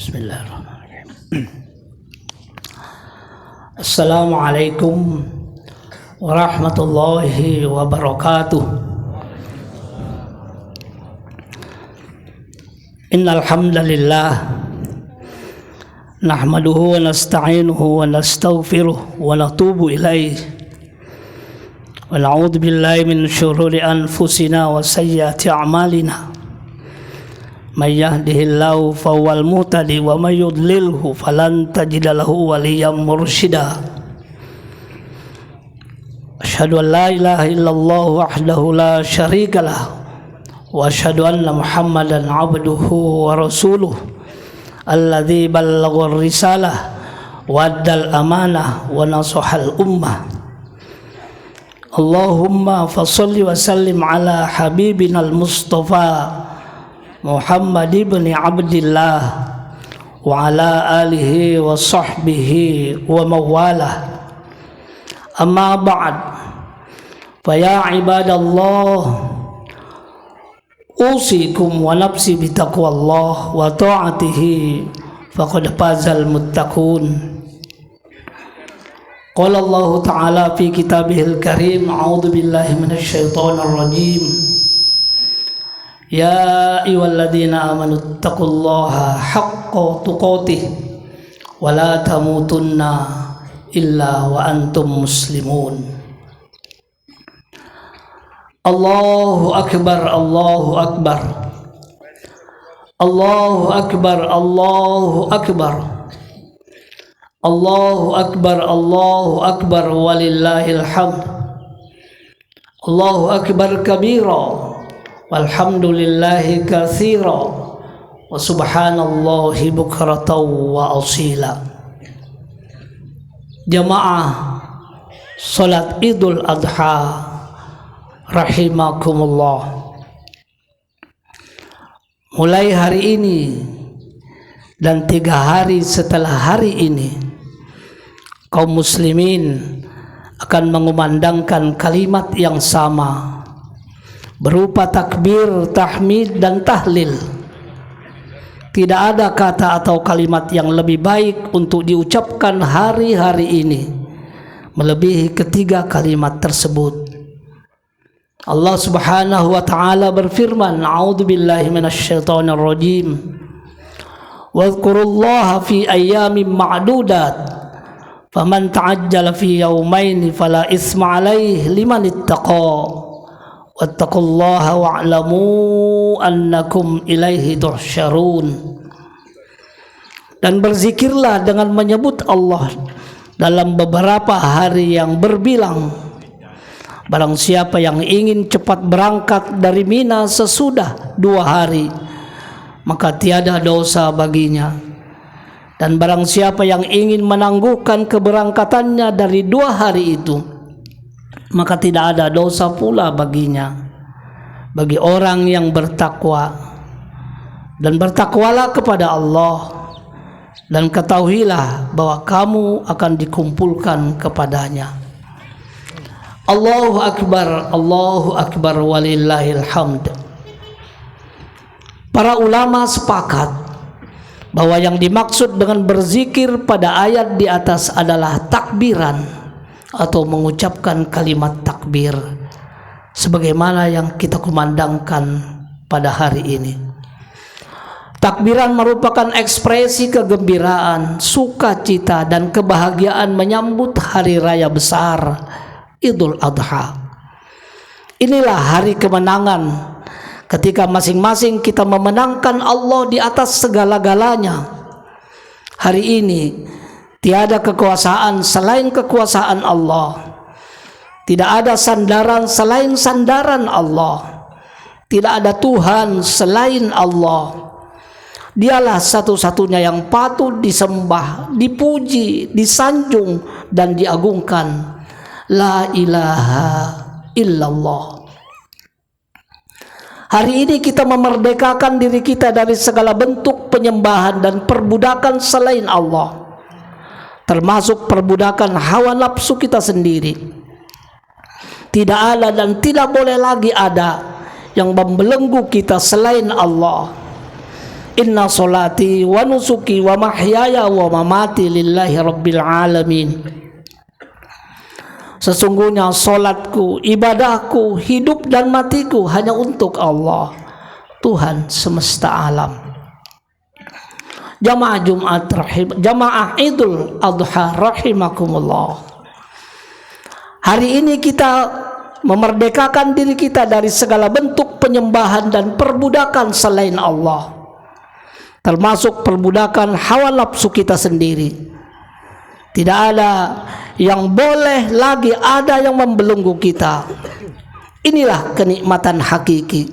Bismillahirrahmanirrahim. Assalamualaikum warahmatullahi wabarakatuh. Innal hamdalillah nahmaduhu wa nasta'inuhu wa nastaghfiruh wa natubu ilaih. Wa na'udzu billahi min syururi anfusina wa sayyiati a'malina. May yahdihillahu fahuwal muhtadi wa may yudlilhu falan tajida lahu waliyyan mursyida. Asyhadu an la ilaha illallah wahdahu la syarika lah wa asyhadu anna Muhammadan abduhu wa rasuluh alladzi ballaghar risalah wa addal amanah wa nasahal ummah. Allahumma fasholli wa sallim ala habibinal mustafa Muhammad ibn Abdillah wa ala alihi wa sahbihi wa mawalah. Amma ba'd, fa ya ibadallah, usikum wa nafsi bitaqwallah wa ta'atihi faqad fazal muttaqun. Qala Allah ta'ala fi kitabihil karim, a'udzu billahi minasy syaithanir rajim. Ya ayyuhalladzina amanu taqullaha haqqa tuqatih wa la tamutunna illa wa antum muslimun. Allahu akbar, Allahu akbar, Allahu akbar, Allahu akbar, Allahu akbar, Allahu akbar, walillahil hamd. Allahu akbar kabira walhamdulillahi katsira wa subhanallahi bukratan wa asila. Jamaah salat Idul Adha rahimakumullah. Mulai hari ini dan 3 hari setelah hari ini, kaum muslimin akan mengumandangkan kalimat yang sama berupa takbir, tahmid, dan tahlil. Tidak ada kata atau kalimat yang lebih baik untuk diucapkan hari-hari ini melebihi ketiga kalimat tersebut. Allah Subhanahu wa taala berfirman, a'udzu billahi minasyaitonir rajim. Wadhkurullaha fi ayyamin ma'dudat. Faman ta'ajjala fi yawmaini fala isma 'alaihi liman ittaqa. Wattaqullaha wa'lamu annakum ilaihi tuhsyarun. Dan berzikirlah dengan menyebut Allah dalam beberapa hari yang berbilang. Barang siapa yang ingin cepat berangkat dari Mina sesudah 2 hari, maka tiada dosa baginya. Dan barang siapa yang ingin menangguhkan keberangkatannya dari 2 hari itu, maka tidak ada dosa pula baginya. Bagi orang yang bertakwa, dan bertakwalah kepada Allah, dan ketahuilah bahwa kamu akan dikumpulkan kepadanya. Allahu akbar, walillahil hamd. Para ulama sepakat bahwa yang dimaksud dengan berzikir pada ayat di atas adalah takbiran atau mengucapkan kalimat takbir sebagaimana yang kita kumandangkan pada hari ini. Takbiran merupakan ekspresi kegembiraan, sukacita, dan kebahagiaan menyambut hari raya besar Idul Adha. Inilah hari kemenangan ketika masing-masing kita memenangkan Allah di atas segala-galanya. Hari ini tiada kekuasaan selain kekuasaan Allah. Tidak ada sandaran selain sandaran Allah. Tidak ada Tuhan selain Allah. Dialah satu-satunya yang patut disembah, dipuji, disanjung, dan diagungkan. La ilaha illallah. Hari ini kita memerdekakan diri kita dari segala bentuk penyembahan dan perbudakan selain Allah, termasuk perbudakan hawa nafsu kita sendiri. Tidak ada dan tidak boleh lagi ada yang membelenggu kita selain Allah. Inna solati wa nusuki wa mahyaya wa mamati lillahi rabbil alamin. Sesungguhnya solatku, ibadahku, hidup dan matiku hanya untuk Allah, Tuhan semesta alam. Jamaah Jumat jamaah Idul Adha rahimakumullah. Hari ini kita memerdekakan diri kita dari segala bentuk penyembahan dan perbudakan selain Allah, termasuk perbudakan hawa nafsu kita sendiri. Tidak ada yang boleh lagi ada yang membelenggu kita. Inilah kenikmatan hakiki,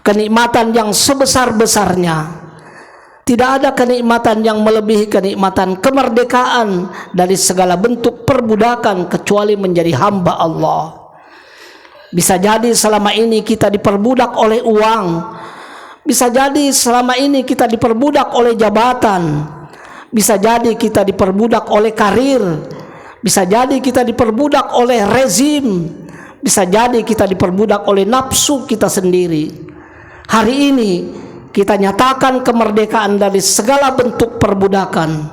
kenikmatan yang sebesar-besarnya. Tidak ada kenikmatan yang melebihi kenikmatan kemerdekaan dari segala bentuk perbudakan kecuali menjadi hamba Allah. Bisa jadi selama ini kita diperbudak oleh uang, bisa jadi selama ini kita diperbudak oleh jabatan, bisa jadi kita diperbudak oleh karir, bisa jadi kita diperbudak oleh rezim, bisa jadi kita diperbudak oleh nafsu kita sendiri. Hari ini kita nyatakan kemerdekaan dari segala bentuk perbudakan.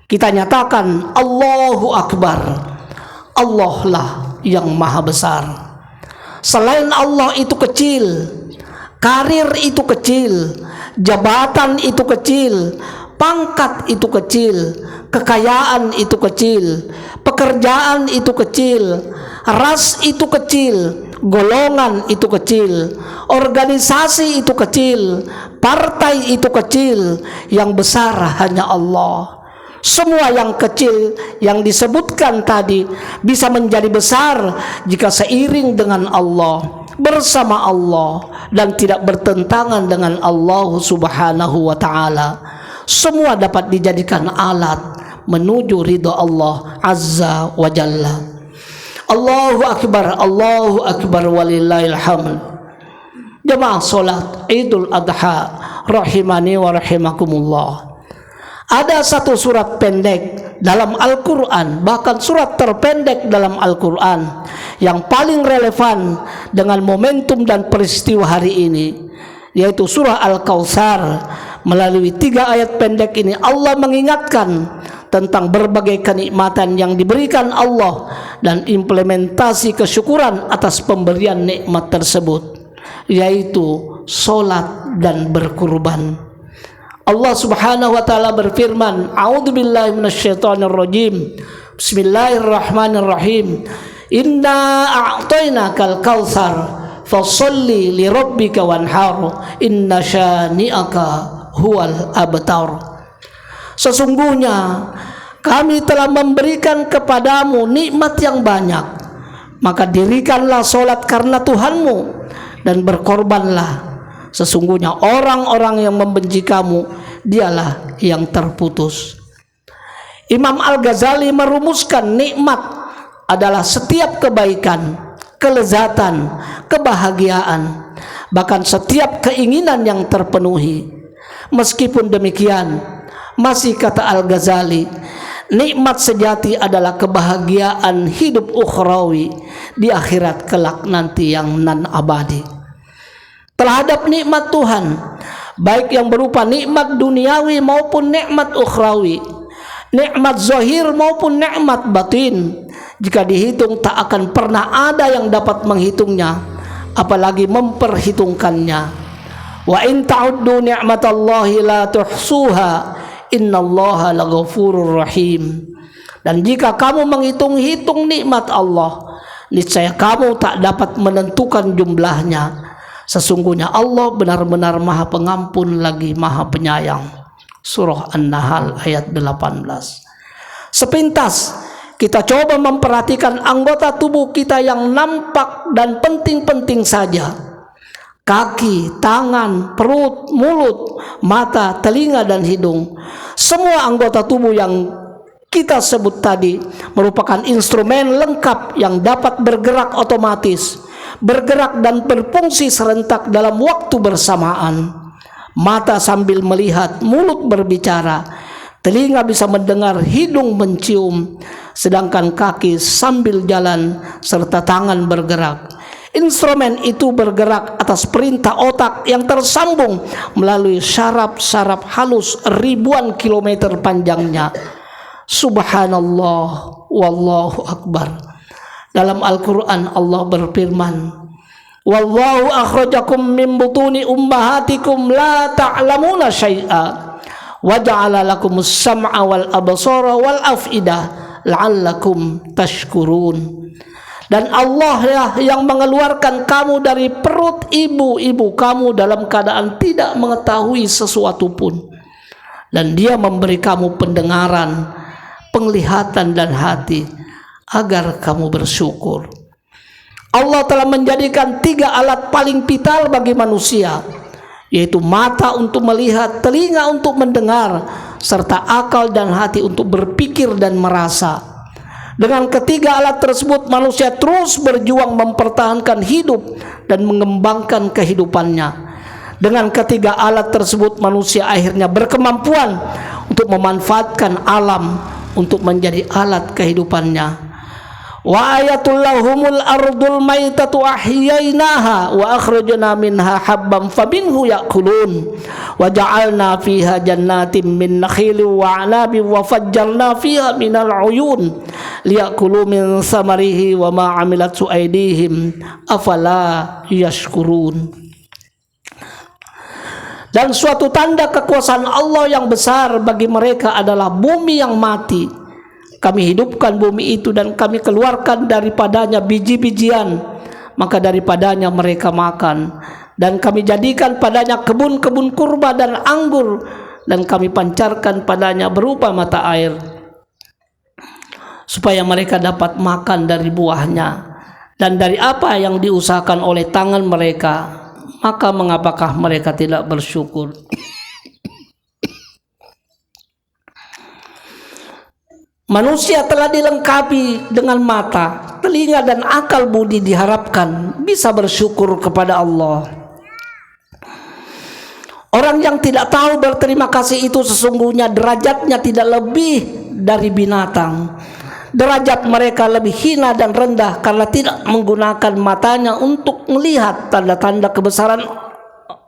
Kita nyatakan Allahu Akbar, Allah lah yang maha besar. Selain Allah itu kecil, karir itu kecil, jabatan itu kecil, pangkat itu kecil, kekayaan itu kecil, pekerjaan itu kecil, ras itu kecil, golongan itu kecil, organisasi itu kecil, partai itu kecil, yang besar hanya Allah. Semua yang kecil yang disebutkan tadi bisa menjadi besar jika seiring dengan Allah, bersama Allah, dan tidak bertentangan dengan Allah Subhanahu wa ta'ala. Semua dapat dijadikan alat menuju ridho Allah Azza wa Jalla. Allahu Akbar walillahil hamd. Jamaah salat Idul Adha rahimani wa rahimakumullah. Ada satu surat pendek dalam Al-Quran, bahkan surat terpendek dalam Al-Quran yang paling relevan dengan momentum dan peristiwa hari ini, yaitu surah Al-Kautsar. Melalui 3 ayat pendek ini Allah mengingatkan tentang berbagai kenikmatan yang diberikan Allah dan implementasi kesyukuran atas pemberian nikmat tersebut, yaitu solat dan berkurban. Allah Subhanahu wa ta'ala berfirman, A'udzubillahi minasyaitonirrajim, Bismillahirrahmanirrahim, Inna a'tainakal kautsar fasholli lirabbika wanhar, inna syani'aka huwal abtar. Sesungguhnya kami telah memberikan kepadamu nikmat yang banyak, maka dirikanlah solat karena Tuhanmu dan berkorbanlah. Sesungguhnya orang-orang yang membenci kamu, dialah yang terputus. Imam Al-Ghazali merumuskan nikmat adalah setiap kebaikan, kelezatan, kebahagiaan, bahkan setiap keinginan yang terpenuhi. Meskipun demikian, masih kata Al-Ghazali, nikmat sejati adalah kebahagiaan hidup ukhrawi di akhirat kelak nanti yang nan abadi. Terhadap nikmat Tuhan, baik yang berupa nikmat duniawi maupun nikmat ukhrawi, nikmat zahir maupun nikmat batin, jika dihitung tak akan pernah ada yang dapat menghitungnya, apalagi memperhitungkannya. Wa in ta'uddu ni'matallahi la tuhsuha, innallaha laghafurur rahim. Dan jika kamu menghitung-hitung nikmat Allah, niscaya kamu tak dapat menentukan jumlahnya. Sesungguhnya Allah benar-benar maha pengampun lagi maha penyayang. Surah An-Nahl ayat 18. Sepintas kita coba memperhatikan anggota tubuh kita yang nampak dan penting-penting saja. Kaki, tangan, perut, mulut, mata, telinga, dan hidung. Semua anggota tubuh yang kita sebut tadi merupakan instrumen lengkap yang dapat bergerak otomatis, bergerak dan berfungsi serentak dalam waktu bersamaan. Mata sambil melihat, mulut berbicara, telinga bisa mendengar, hidung mencium, sedangkan kaki sambil jalan serta tangan bergerak. Instrumen itu bergerak atas perintah otak yang tersambung melalui syaraf-syaraf halus ribuan kilometer panjangnya. Subhanallah, wallahu akbar. Dalam Al-Quran Allah berfirman, wallahu akhrajakum min butuni ummahatikum la ta'lamuna syai'a wa ja'ala lakumus sam'a wal absara wal af'idah la'allakum tashkurun. Dan Allah lah yang mengeluarkan kamu dari perut ibu-ibu kamu dalam keadaan tidak mengetahui sesuatu pun, dan Dia memberi kamu pendengaran, penglihatan dan hati agar kamu bersyukur. Allah telah menjadikan 3 alat paling vital bagi manusia, yaitu mata untuk melihat, telinga untuk mendengar, serta akal dan hati untuk berpikir dan merasa. Dengan ketiga alat tersebut manusia terus berjuang mempertahankan hidup dan mengembangkan kehidupannya. Dengan ketiga alat tersebut manusia akhirnya berkemampuan untuk memanfaatkan alam untuk menjadi alat kehidupannya. Wa ayatul lahumul ardul maitatu ahyainaha wa akhrajna minha habban faminhu ya'kulun wa ja'alna fiha jannatin min nakhilin wa 'anabin wa fajjarna fiha minal 'uyun liya'kulu min samarihi wa ma 'amilatsu aydihim afala yashkurun. Dan suatu tanda kekuasaan Allah yang besar bagi mereka adalah bumi yang mati. Kami hidupkan bumi itu dan kami keluarkan daripadanya biji-bijian, maka daripadanya mereka makan. Dan kami jadikan padanya kebun-kebun kurma dan anggur, dan kami pancarkan padanya berupa mata air, supaya mereka dapat makan dari buahnya dan dari apa yang diusahakan oleh tangan mereka. Maka mengapakah mereka tidak bersyukur? Manusia telah dilengkapi dengan mata, telinga dan akal budi, diharapkan bisa bersyukur kepada Allah. Orang yang tidak tahu berterima kasih itu sesungguhnya derajatnya tidak lebih dari binatang. Derajat mereka lebih hina dan rendah karena tidak menggunakan matanya untuk melihat tanda-tanda kebesaran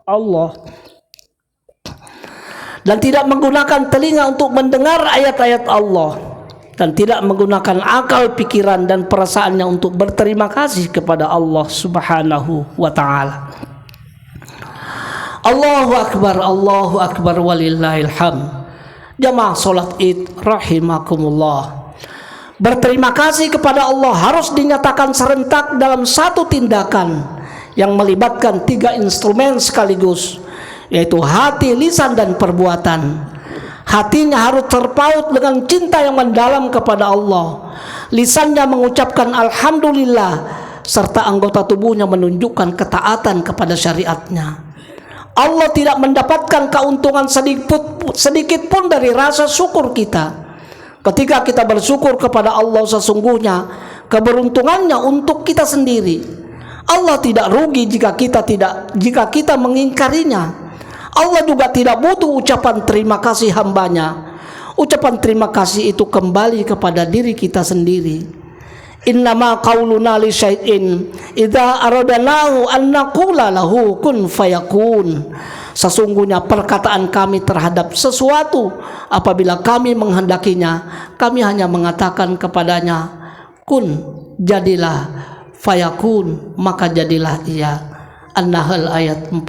Allah, dan tidak menggunakan telinga untuk mendengar ayat-ayat Allah, dan tidak menggunakan akal, pikiran dan perasaannya untuk berterima kasih kepada Allah Subhanahu wa ta'ala. Allahu akbar walillahil hamd. Jamaah salat Id rahimakumullah. Berterima kasih kepada Allah harus dinyatakan serentak dalam satu tindakan yang melibatkan 3 instrumen sekaligus, yaitu hati, lisan dan perbuatan. Hatinya harus terpaut dengan cinta yang mendalam kepada Allah. Lisannya mengucapkan alhamdulillah, serta anggota tubuhnya menunjukkan ketaatan kepada syariatnya. Allah tidak mendapatkan keuntungan sedikit pun dari rasa syukur kita. Ketika kita bersyukur kepada Allah, sesungguhnya keberuntungannya untuk kita sendiri. Allah tidak rugi jika kita mengingkarinya. Allah juga tidak butuh ucapan terima kasih hambanya. Ucapan terima kasih itu kembali kepada diri kita sendiri. Innama qauluna li syai'in idza aradnahu an naqula lahu kun fayakun. Sesungguhnya perkataan kami terhadap sesuatu apabila kami menghendakinya, kami hanya mengatakan kepadanya kun, jadilah, fayakun, maka jadilah ia. An-Nahl ayat 40.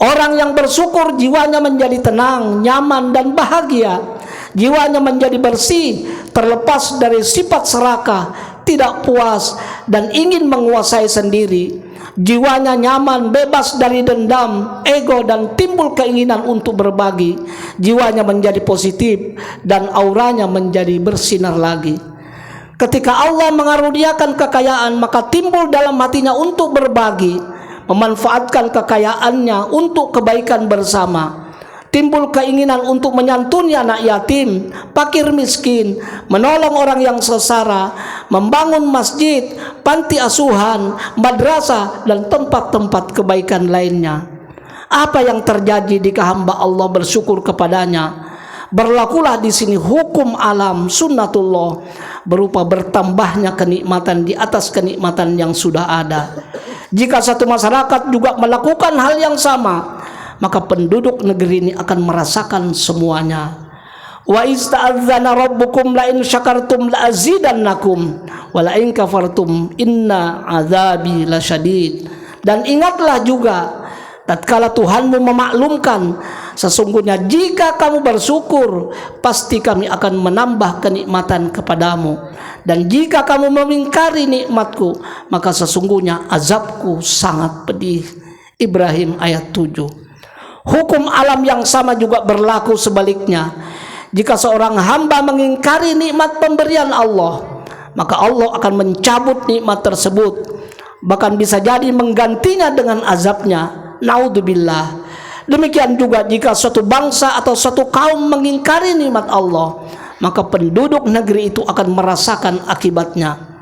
Orang yang bersyukur jiwanya menjadi tenang, nyaman dan bahagia. Jiwanya menjadi bersih, terlepas dari sifat serakah, tidak puas dan ingin menguasai sendiri. Jiwanya nyaman, bebas dari dendam, ego dan timbul keinginan untuk berbagi. Jiwanya menjadi positif dan auranya menjadi bersinar lagi. Ketika Allah mengaruniakan kekayaan, maka timbul dalam hatinya untuk berbagi, memanfaatkan kekayaannya untuk kebaikan bersama. Timbul keinginan untuk menyantuni anak yatim, fakir miskin, menolong orang yang sengsara, membangun masjid, panti asuhan, madrasah dan tempat-tempat kebaikan lainnya. Apa yang terjadi jika hamba Allah bersyukur kepadanya? Berlakulah di sini hukum alam sunnatullah berupa bertambahnya kenikmatan di atas kenikmatan yang sudah ada. Jika satu masyarakat juga melakukan hal yang sama, maka penduduk negeri ini akan merasakan semuanya. Wa ista'adzana rabbukum la in syakartum la azidannakum wa la in kafartum inna azabi lasyadid. Dan ingatlah juga tatkala Tuhanmu memaklumkan, sesungguhnya jika kamu bersyukur pasti kami akan menambah kenikmatan kepadamu, dan jika kamu mengingkari nikmatku maka sesungguhnya azabku sangat pedih. Ibrahim ayat 7. Hukum alam yang sama juga berlaku sebaliknya. Jika seorang hamba mengingkari nikmat pemberian Allah, maka Allah akan mencabut nikmat tersebut, bahkan bisa jadi menggantinya dengan azabnya. Naudzubillah. Demikian juga jika suatu bangsa atau suatu kaum mengingkari nikmat Allah, maka penduduk negeri itu akan merasakan akibatnya.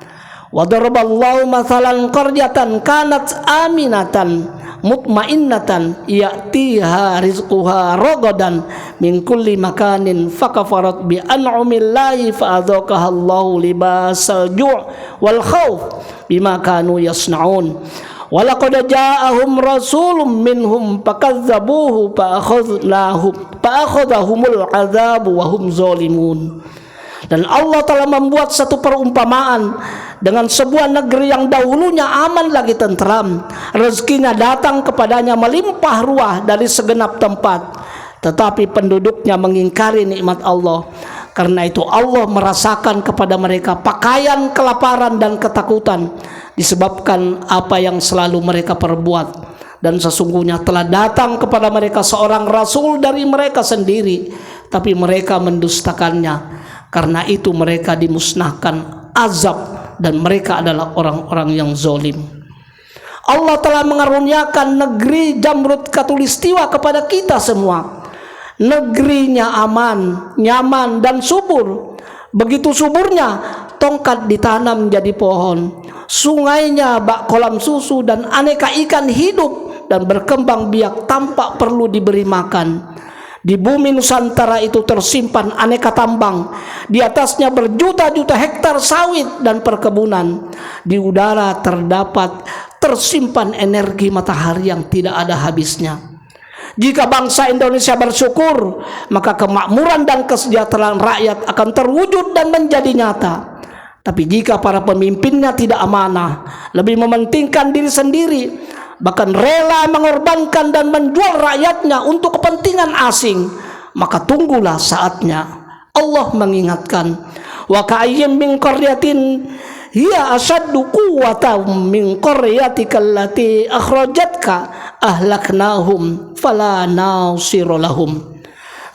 Wa daraballahu mathalan qaryatan kanat aminatan mutmainnatan ya'tiha rizquha ragadan min kulli makanin fakafarat bi an'amillahi fa'adzaqaha Allahu libasal ju' wal khauf bima kanu yasnaun. Walaqad ja'ahum rasulun minhum fakazzabuhu fa'akhadhahumul 'adzabu wa hum zalimun. Dan Allah telah membuat satu perumpamaan dengan sebuah negeri yang dahulunya aman lagi tentram, rezekinya datang kepadanya melimpah ruah dari segenap tempat, tetapi penduduknya mengingkari nikmat Allah. Karena itu Allah merasakan kepada mereka pakaian kelaparan dan ketakutan disebabkan apa yang selalu mereka perbuat. Dan sesungguhnya telah datang kepada mereka seorang rasul dari mereka sendiri, tapi mereka mendustakannya. Karena itu mereka dimusnahkan azab, dan mereka adalah orang-orang yang zalim. Allah telah mengaruniakan negeri Jamrut Katulistiwa kepada kita semua. Negerinya aman, nyaman, dan subur. Begitu suburnya, tongkat ditanam jadi pohon, sungainya bak kolam susu, dan aneka ikan hidup dan berkembang biak tanpa perlu diberi makan. Di bumi Nusantara itu tersimpan aneka tambang, di atasnya berjuta-juta hektar sawit dan perkebunan. Di udara tersimpan energi matahari yang tidak ada habisnya. Jika bangsa Indonesia bersyukur, maka kemakmuran dan kesejahteraan rakyat akan terwujud dan menjadi nyata. Tapi jika para pemimpinnya tidak amanah, lebih mementingkan diri sendiri, bahkan rela mengorbankan dan menjual rakyatnya untuk kepentingan asing, maka tunggulah saatnya. Allah mengingatkan, wa ka'ayyim min qaryatin hiya asaddu quwwatan min qaryatika allati akhrajatka ahlaknahum fala nasira lahum.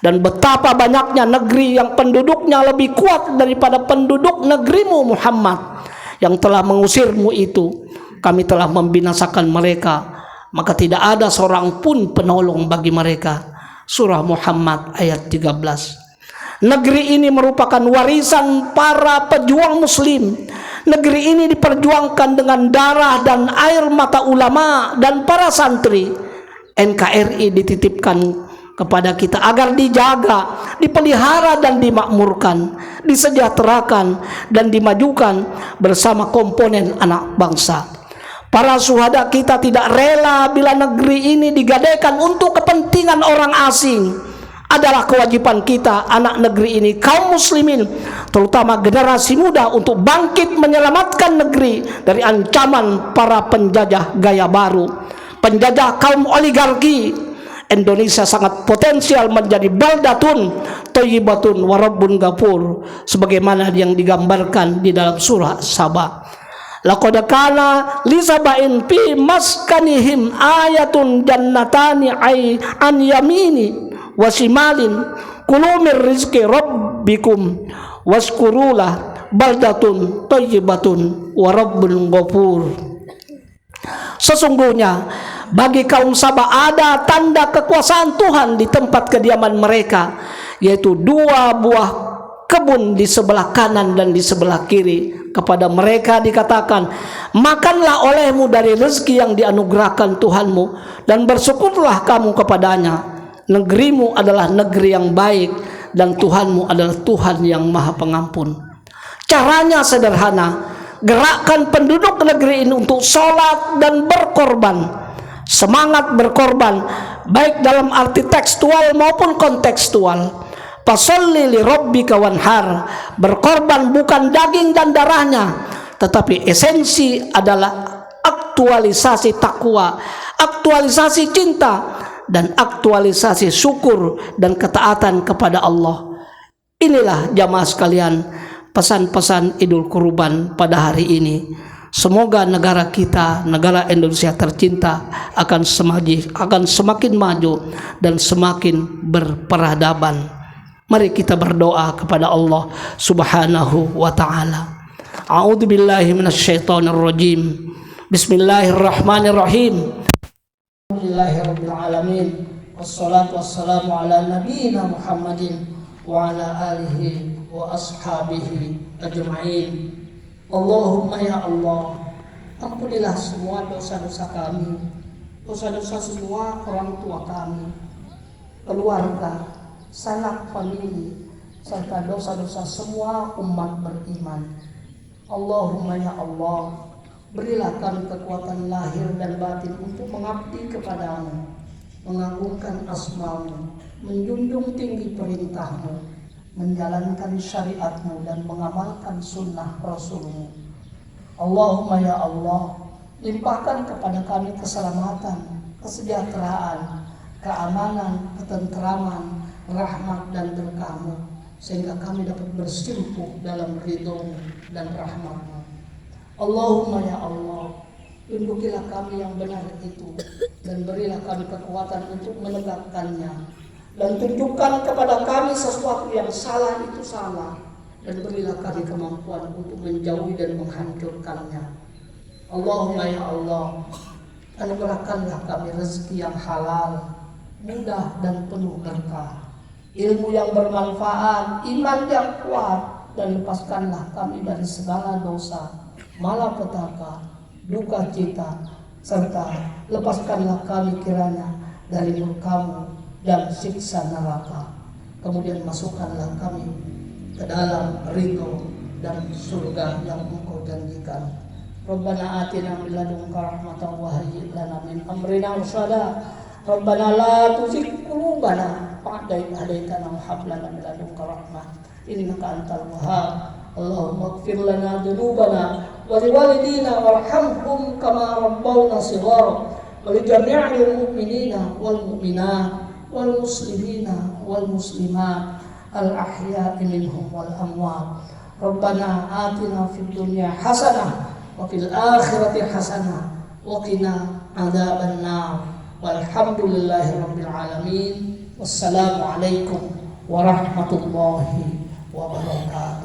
Dan betapa banyaknya negeri yang penduduknya lebih kuat daripada penduduk negerimu Muhammad, yang telah mengusirmu itu. Kami telah membinasakan mereka, maka tidak ada seorang pun penolong bagi mereka. Surah Muhammad ayat 13. Negeri ini merupakan warisan para pejuang muslim. Negeri ini diperjuangkan dengan darah dan air mata ulama dan para santri. NKRI dititipkan kepada kita agar dijaga, dipelihara dan dimakmurkan, disejahterakan dan dimajukan bersama komponen anak bangsa. Para syuhada kita tidak rela bila negeri ini digadaikan untuk kepentingan orang asing. Adalah kewajiban kita, anak negeri ini, kaum muslimin, terutama generasi muda, untuk bangkit menyelamatkan negeri dari ancaman para penjajah gaya baru, penjajah kaum oligarki. Indonesia sangat potensial menjadi baldatun thayyibatun wa rabbun ghafur, sebagaimana yang digambarkan di dalam surah Saba. Laqad kana li sabain fi maskanihim ayatun jannatani an yamini wa shimalin kulu mir rizqi rabbikum waskurulah baldatun thayyibatun wa rabbun ghafur. Sesungguhnya bagi kaum Sabah ada tanda kekuasaan Tuhan di tempat kediaman mereka, yaitu 2 buah kebun di sebelah kanan dan di sebelah kiri. Kepada mereka dikatakan, makanlah olehmu dari rezeki yang dianugerahkan Tuhanmu dan bersyukurlah kamu kepadanya. Negerimu adalah negeri yang baik, dan Tuhanmu adalah Tuhan yang Maha Pengampun. Caranya sederhana, gerakkan penduduk negeri ini untuk sholat dan berkorban. Semangat berkorban, baik dalam arti tekstual maupun kontekstual. Fasolli li rabbika wanhar, berkorban bukan daging dan darahnya, tetapi esensi adalah aktualisasi takwa, aktualisasi cinta, dan aktualisasi syukur dan ketaatan kepada Allah. Inilah jamaah sekalian pesan-pesan Idul Kurban pada hari ini. Semoga negara kita, negara Indonesia tercinta akan semakin maju dan semakin berperadaban. Mari kita berdoa kepada Allah Subhanahu wa taala. A'udzu billahi minasyaitonir rajim. Bismillahirrahmanirrahim. Alhamdulillahirabbil alamin. Wassalatu wassalamu ala nabiyyina Muhammadin wa ala alihi wa ashabihi ajma'in. Allahumma ya Allah, ampunilah semua dosa-dosa kami, dosa-dosa semua orang tua kami, keluarga, sanak famili, serta dosa-dosa semua umat beriman. Allahumma ya Allah, berilah kami kekuatan lahir dan batin untuk mengabdi kepadamu, mengagungkan asmamu, menjunjung tinggi perintahmu, menjalankan syariatmu dan mengamalkan sunnah rasulmu. Allahumma ya Allah, limpahkan kepada kami keselamatan, kesejahteraan, keamanan, ketenteraman, rahmat dan berkah-Mu, sehingga kami dapat bersimpuh dalam ridho-Mu dan rahmat-Mu. Allahumma ya Allah, tunjukilah kami yang benar itu dan berilah kami kekuatan untuk menegakkannya, dan tunjukkan kepada kami sesuatu yang salah itu salah, dan berilah kami kemampuan untuk menjauhi dan menghancurkannya. Allahumma ya Allah, anugerahkanlah kami rezeki yang halal, mudah dan penuh berkah, ilmu yang bermanfaat, iman yang kuat, dan lepaskanlah kami dari segala dosa, malapetaka, duka cita, serta lepaskanlah kami kiranya dari murka-Mu dan siksa neraka. Kemudian masukkanlah kami ke dalam ridho dan surga yang Engkau janjikan. Rabbana atina min ladunka rahmatan wa hayyi' lana min amrina rashada. Rabbana la tuzigh qulubana ba'da idh hadaytana wa hab lana min ladunka rahmah innaka antal wahhab. Allahumma ighfir lana dzunubana wa liwalidina warhamhum kama rabbawna shighara wa li jami'il mu'minina wal mu'minat wal muslimina wal muslimat al ahya'i minhum wal amwat. Rabbana atina fid dunya hasanah wa fil akhirati hasanah wa qina adzabannar. Walhamdulillahirabbil alamin. Wassalamualaikum warahmatullahi wabarakatuh.